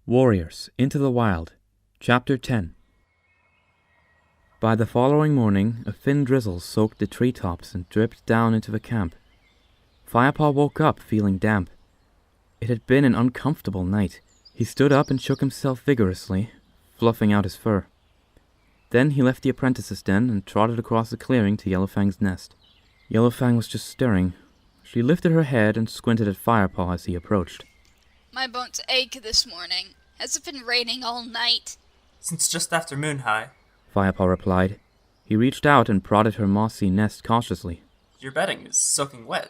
Warriors, Into the Wild, Chapter 10. By the following morning, a thin drizzle soaked the treetops and dripped down into the camp. Firepaw woke up feeling damp. It had been an uncomfortable night. He stood up and shook himself vigorously, fluffing out his fur. Then he left the apprentice's den and trotted across the clearing to Yellowfang's nest. Yellowfang was just stirring. She lifted her head and squinted at Firepaw as he approached. My bones ache this morning. Has it been raining all night? Since just after moon high. Firepaw replied. He reached out and prodded her mossy nest cautiously. Your bedding is soaking wet.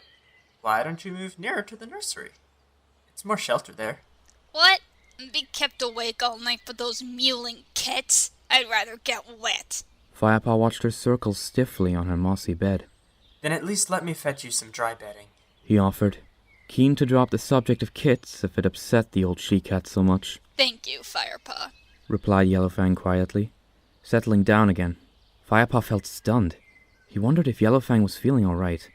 Why don't you move nearer to the nursery? It's more shelter there. What? And be kept awake all night for those mewling kits? I'd rather get wet. Firepaw watched her circle stiffly on her mossy bed. Then at least let me fetch you some dry bedding, he offered, keen to drop the subject of kits if it upset the old she-cat so much. Thank you, Firepaw, replied Yellowfang quietly, settling down again. Firepaw felt stunned. He wondered if Yellowfang was feeling all right.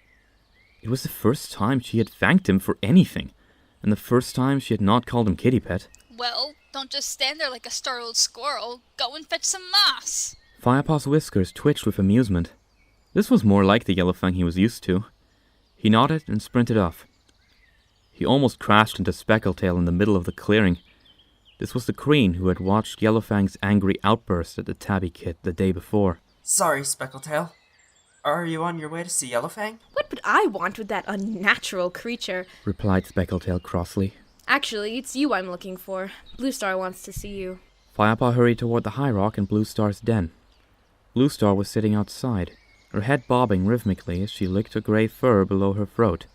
It was the first time she had thanked him for anything, and the first time she had not called him kitty pet. Well, don't just stand there like a startled squirrel. Go and fetch some moss. Firepaw's whiskers twitched with amusement. This was more like the Yellowfang he was used to. He nodded and sprinted off. He almost crashed into Speckletail in the middle of the clearing. This was the Queen who had watched Yellowfang's angry outburst at the tabby kit the day before. Sorry, Speckletail. Are you on your way to see Yellowfang? What would I want with that unnatural creature? Replied Speckletail crossly. Actually, it's you I'm looking for. Bluestar wants to see you. Firepaw hurried toward the high rock in Bluestar's den. Bluestar was sitting outside, her head bobbing rhythmically as she licked a grey fur below her throat.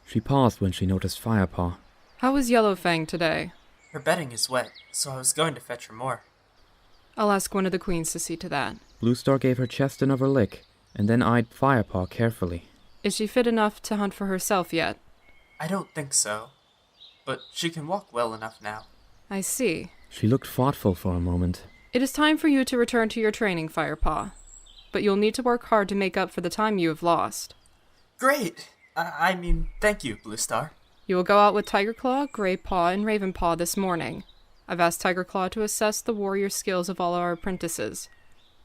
She paused when she noticed Firepaw. How was Yellowfang today? Her bedding is wet, so I was going to fetch her more. I'll ask one of the queens to see to that. Bluestar gave her chest another lick, and then eyed Firepaw carefully. Is she fit enough to hunt for herself yet? I don't think so, but she can walk well enough now. I see. She looked thoughtful for a moment. It is time for you to return to your training, Firepaw. But you'll need to work hard to make up for the time you have lost. Great! I mean, thank you, Bluestar. You will go out with Tigerclaw, Greypaw, and Ravenpaw this morning. I've asked Tigerclaw to assess the warrior skills of all our apprentices.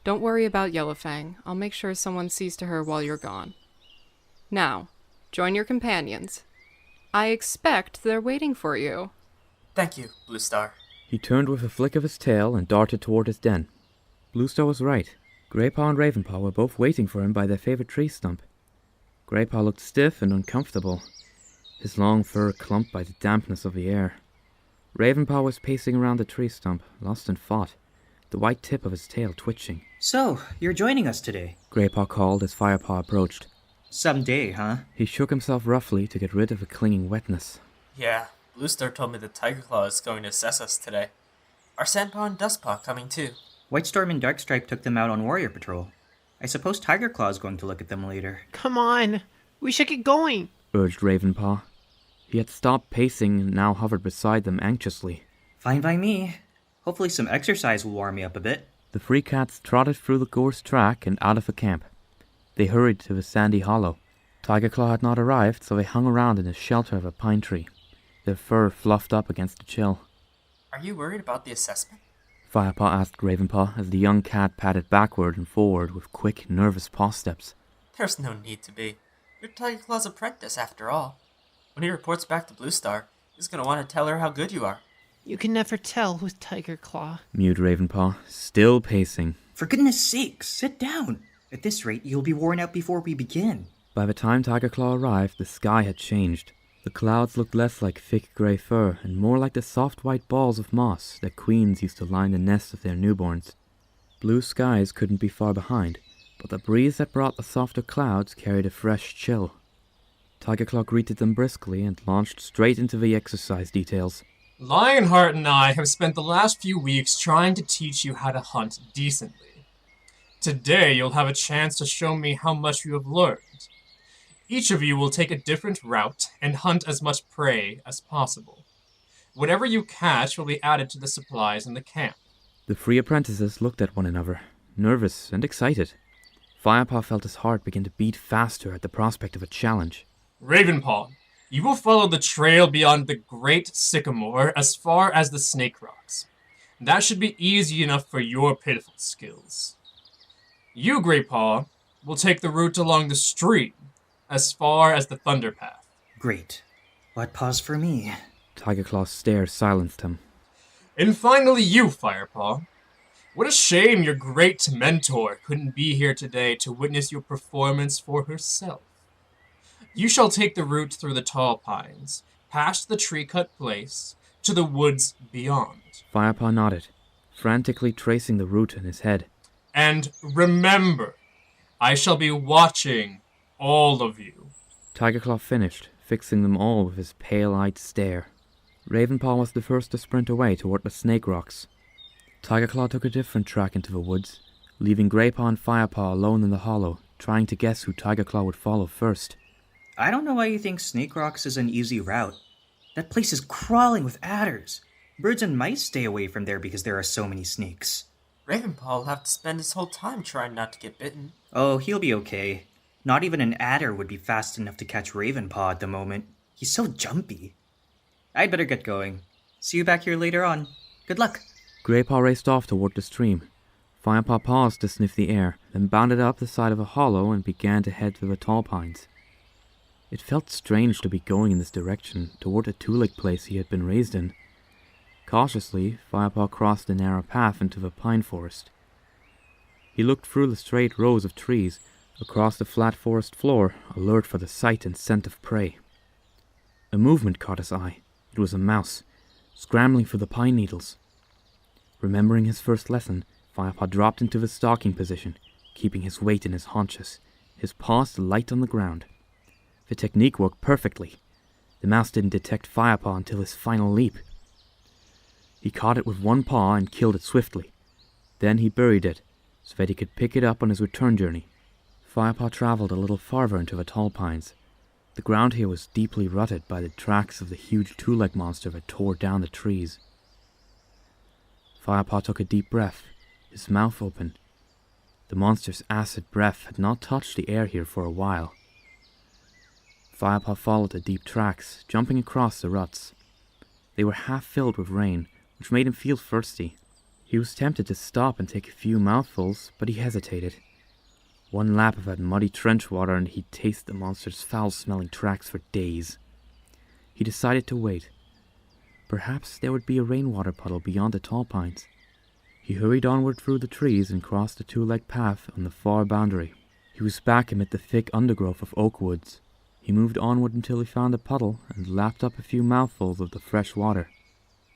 Don't worry about Yellowfang. I'll make sure someone sees to her while you're gone. Now, join your companions. I expect they're waiting for you. Thank you, Bluestar. He turned with a flick of his tail and darted toward his den. Bluestar was right. Greypaw and Ravenpaw were both waiting for him by their favorite tree stump. Greypaw looked stiff and uncomfortable, his long fur clumped by the dampness of the air. Ravenpaw was pacing around the tree stump, lost in thought, the white tip of his tail twitching. So, you're joining us today? Greypaw called as Firepaw approached. Someday, huh? He shook himself roughly to get rid of the clinging wetness. Yeah, Bluestar told me that Tigerclaw is going to assess us today. Are Sandpaw and Dustpaw coming too? Whitestorm and Darkstripe took them out on warrior patrol. I suppose Tigerclaw is going to look at them later. Come on, we should get going, urged Ravenpaw. He had stopped pacing and now hovered beside them anxiously. Fine by me. Hopefully some exercise will warm me up a bit. The three cats trotted through the gorse track and out of the camp. They hurried to the sandy hollow. Tigerclaw had not arrived, so they hung around in the shelter of a pine tree, their fur fluffed up against the chill. Are you worried about the assessment? Firepaw asked Ravenpaw as the young cat padded backward and forward with quick, nervous paw steps. There's no need to be. You're Tigerclaw's apprentice, after all. When he reports back to Bluestar, he's going to want to tell her how good you are. You can never tell with Tigerclaw, mewed Ravenpaw, still pacing. For goodness sake, sit down. At this rate, you'll be worn out before we begin. By the time Tigerclaw arrived, the sky had changed. The clouds looked less like thick grey fur and more like the soft white balls of moss that queens used to line the nests of their newborns. Blue skies couldn't be far behind, but the breeze that brought the softer clouds carried a fresh chill. Tigerclaw greeted them briskly and launched straight into the exercise details. Lionheart and I have spent the last few weeks trying to teach you how to hunt decently. Today you'll have a chance to show me how much you have learned. Each of you will take a different route and hunt as much prey as possible. Whatever you catch will be added to the supplies in the camp. The three apprentices looked at one another, nervous and excited. Firepaw felt his heart begin to beat faster at the prospect of a challenge. Ravenpaw, You will follow the trail beyond the Great Sycamore as far as the Snake Rocks. That should be easy enough for your pitiful skills. You, Greypaw, will take the route along the stream as far as the Thunder Path. Great. What pause for me? Tigerclaw's stare silenced him. And finally you, Firepaw. What a shame your great mentor couldn't be here today to witness your performance for herself. You shall take the route through the tall pines, past the tree-cut place, to the woods beyond. Firepaw nodded, frantically tracing the route in his head. And remember, I shall be watching all of you. Tigerclaw finished, fixing them all with his pale-eyed stare. Ravenpaw was the first to sprint away toward the Snake Rocks. Tigerclaw took a different track into the woods, leaving Greypaw and Firepaw alone in the hollow, trying to guess who Tigerclaw would follow first. I don't know why you think Snake Rocks is an easy route. That place is crawling with adders. Birds and mice stay away from there because there are so many snakes. Ravenpaw will have to spend his whole time trying not to get bitten. Oh, he'll be okay. Not even an adder would be fast enough to catch Ravenpaw at the moment. He's so jumpy. I'd better get going. See you back here later on. Good luck. Greypaw raced off toward the stream. Firepaw paused to sniff the air, then bounded up the side of a hollow and began to head to the tall pines. It felt strange to be going in this direction, toward the two-leg place he had been raised in. Cautiously, Firepaw crossed the narrow path into the pine forest. He looked through the straight rows of trees, across the flat forest floor, alert for the sight and scent of prey. A movement caught his eye. It was a mouse, scrambling for the pine needles. Remembering his first lesson, Firepaw dropped into the stalking position, keeping his weight in his haunches, his paws light on the ground. The technique worked perfectly. The mouse didn't detect Firepaw until his final leap. He caught it with one paw and killed it swiftly. Then he buried it, so that he could pick it up on his return journey. Firepaw traveled a little farther into the tall pines. The ground here was deeply rutted by the tracks of the huge two-leg monster that tore down the trees. Firepaw took a deep breath, his mouth open. The monster's acid breath had not touched the air here for a while. Firepaw followed the deep tracks, jumping across the ruts. They were half filled with rain, which made him feel thirsty. He was tempted to stop and take a few mouthfuls, but he hesitated. One lap of that muddy trench water and he'd taste the monster's foul-smelling tracks for days. He decided to wait. Perhaps there would be a rainwater puddle beyond the tall pines. He hurried onward through the trees and crossed the two-leg path on the far boundary. He was back amid the thick undergrowth of oak woods. He moved onward until he found a puddle and lapped up a few mouthfuls of the fresh water.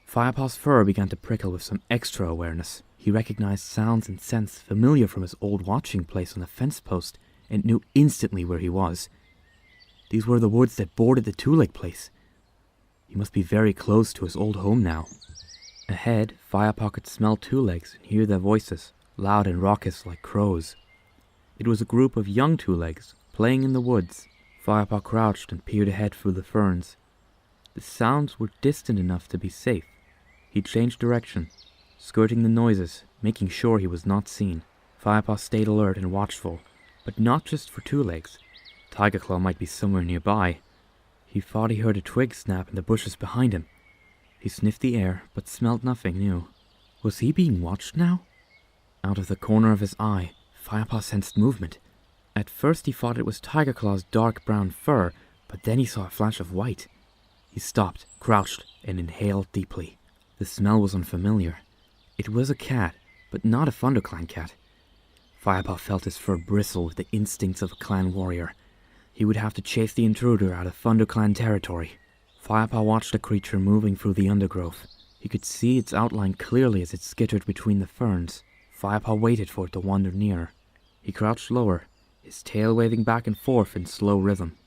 Firepaw's fur began to prickle with some extra awareness. He recognized sounds and scents familiar from his old watching place on the fence post and knew instantly where he was. These were the woods that bordered the two-leg place. He must be very close to his old home now. Ahead, Firepaw could smell two-legs and hear their voices, loud and raucous like crows. It was a group of young two-legs, playing in the woods. Firepaw crouched and peered ahead through the ferns. The sounds were distant enough to be safe. He changed direction, skirting the noises, making sure he was not seen. Firepaw stayed alert and watchful, but not just for two-legs. Tigerclaw might be somewhere nearby. He thought he heard a twig snap in the bushes behind him. He sniffed the air, but smelled nothing new. Was he being watched now? Out of the corner of his eye, Firepaw sensed movement. At first he thought it was Tigerclaw's dark brown fur, but then he saw a flash of white. He stopped, crouched, and inhaled deeply. The smell was unfamiliar. It was a cat, but not a ThunderClan cat. Firepaw felt his fur bristle with the instincts of a clan warrior. He would have to chase the intruder out of ThunderClan territory. Firepaw watched the creature moving through the undergrowth. He could see its outline clearly as it skittered between the ferns. Firepaw waited for it to wander nearer. He crouched lower, his tail waving back and forth in slow rhythm.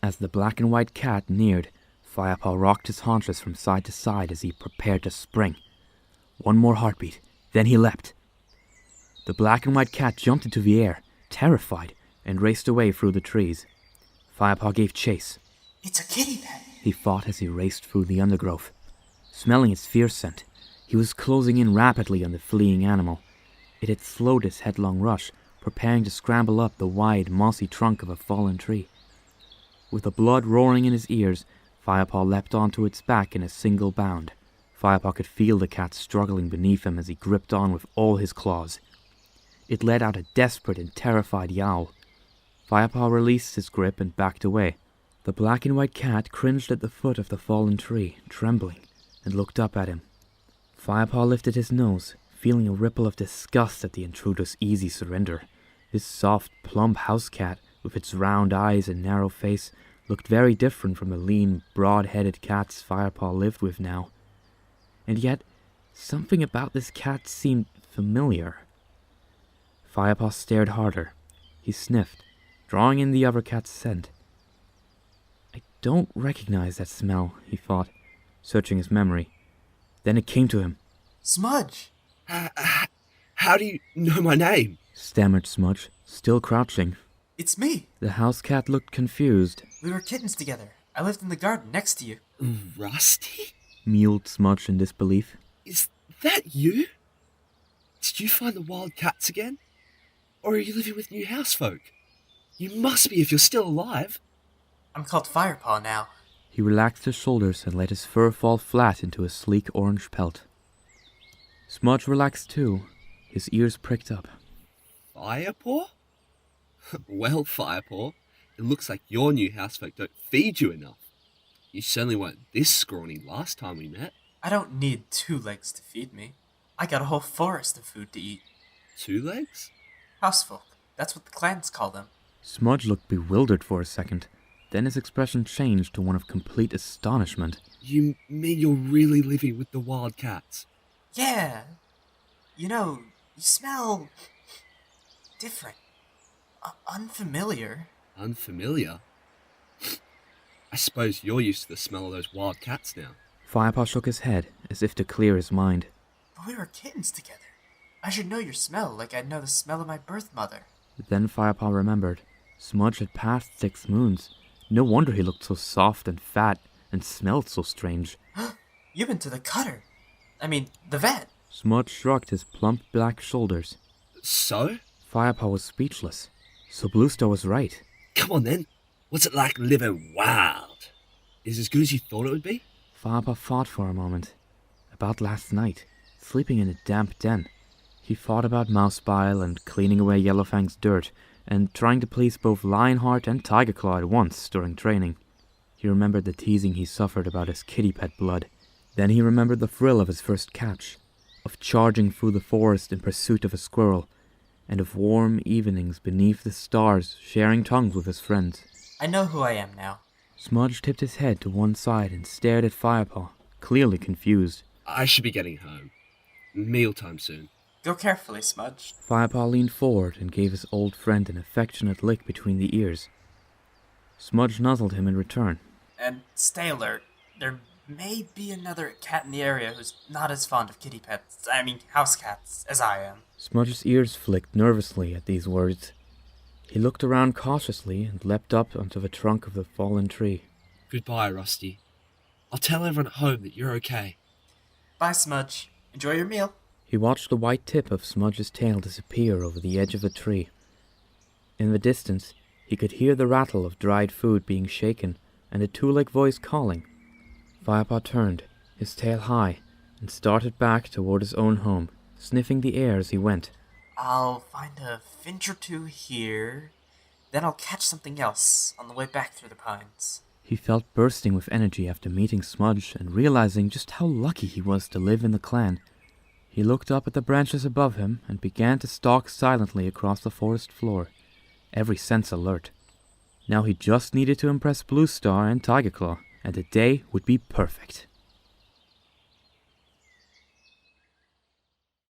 As the black and white cat neared, Firepaw rocked his haunches from side to side as he prepared to spring. One more heartbeat, then he leapt. The black and white cat jumped into the air, terrified, and raced away through the trees. Firepaw gave chase. It's a kitty pet. He thought as he raced through the undergrowth. Smelling its fierce scent, he was closing in rapidly on the fleeing animal. It had slowed its headlong rush, preparing to scramble up the wide, mossy trunk of a fallen tree. With the blood roaring in his ears, Firepaw leapt onto its back in a single bound. Firepaw could feel the cat struggling beneath him as he gripped on with all his claws. It let out a desperate and terrified yowl. Firepaw released his grip and backed away. The black and white cat cringed at the foot of the fallen tree, trembling, and looked up at him. Firepaw lifted his nose, feeling a ripple of disgust at the intruder's easy surrender. This soft, plump house cat, with its round eyes and narrow face, looked very different from the lean, broad-headed cats Firepaw lived with now. And yet, something about this cat seemed familiar. Firepaw stared harder. He sniffed, drawing in the other cat's scent. I don't recognize that smell, he thought, searching his memory. Then it came to him. Smudge! How do you know my name? Stammered Smudge, still crouching. It's me! The house cat looked confused. We were kittens together. I lived in the garden next to you. Rusty? Mewed Smudge in disbelief. Is that you? Did you find the wild cats again? Or are you living with new housefolk? You must be if you're still alive. I'm called Firepaw now. He relaxed his shoulders and let his fur fall flat into a sleek orange pelt. Smudge relaxed too. His ears pricked up. Firepaw? Well, Firepaw, it looks like your new housefolk don't feed you enough. You certainly weren't this scrawny last time we met. I don't need 2 legs to feed me. I got a whole forest of food to eat. 2 legs? Housefolk. That's what the clans call them. Smudge looked bewildered for a second. Then his expression changed to one of complete astonishment. You mean you're really living with the wild cats? Yeah. You know, you smell different. Unfamiliar. Unfamiliar? I suppose you're used to the smell of those wild cats now. Firepaw shook his head, as if to clear his mind. But we were kittens together. I should know your smell like I'd know the smell of my birth mother. Then Firepaw remembered. Smudge had passed 6 moons. No wonder he looked so soft and fat, and smelled so strange. You've been to the cutter. I mean, the vet. Smudge shrugged his plump black shoulders. So? Firepaw was speechless. So Bluestar was right. Come on then. What's it like living wild? Is it as good as you thought it would be? Firepaw thought for a moment. About last night, sleeping in a damp den. He thought about mouse bile and cleaning away Yellowfang's dirt, and trying to please both Lionheart and Tigerclaw at once during training. He remembered the teasing he suffered about his kitty pet blood. Then he remembered the thrill of his first catch, of charging through the forest in pursuit of a squirrel, and of warm evenings beneath the stars sharing tongues with his friends. I know who I am now. Smudge tipped his head to one side and stared at Firepaw, clearly confused. I should be getting home. Mealtime soon. Go carefully, Smudge. Firepaw leaned forward and gave his old friend an affectionate lick between the ears. Smudge nuzzled him in return. And stay alert. There may be another cat in the area who's not as fond of kitty pets, house cats, as I am. Smudge's ears flicked nervously at these words. He looked around cautiously and leapt up onto the trunk of the fallen tree. Goodbye, Rusty. I'll tell everyone at home that you're okay. Bye, Smudge. Enjoy your meal. He watched the white tip of Smudge's tail disappear over the edge of the tree. In the distance, he could hear the rattle of dried food being shaken and a 2-leg voice calling. Firepaw turned, his tail high, and started back toward his own home, sniffing the air as he went. I'll find a finch or 2 here, then I'll catch something else on the way back through the pines. He felt bursting with energy after meeting Smudge and realizing just how lucky he was to live in the clan. He looked up at the branches above him and began to stalk silently across the forest floor, every sense alert. Now he just needed to impress Bluestar and Tigerclaw, and the day would be perfect.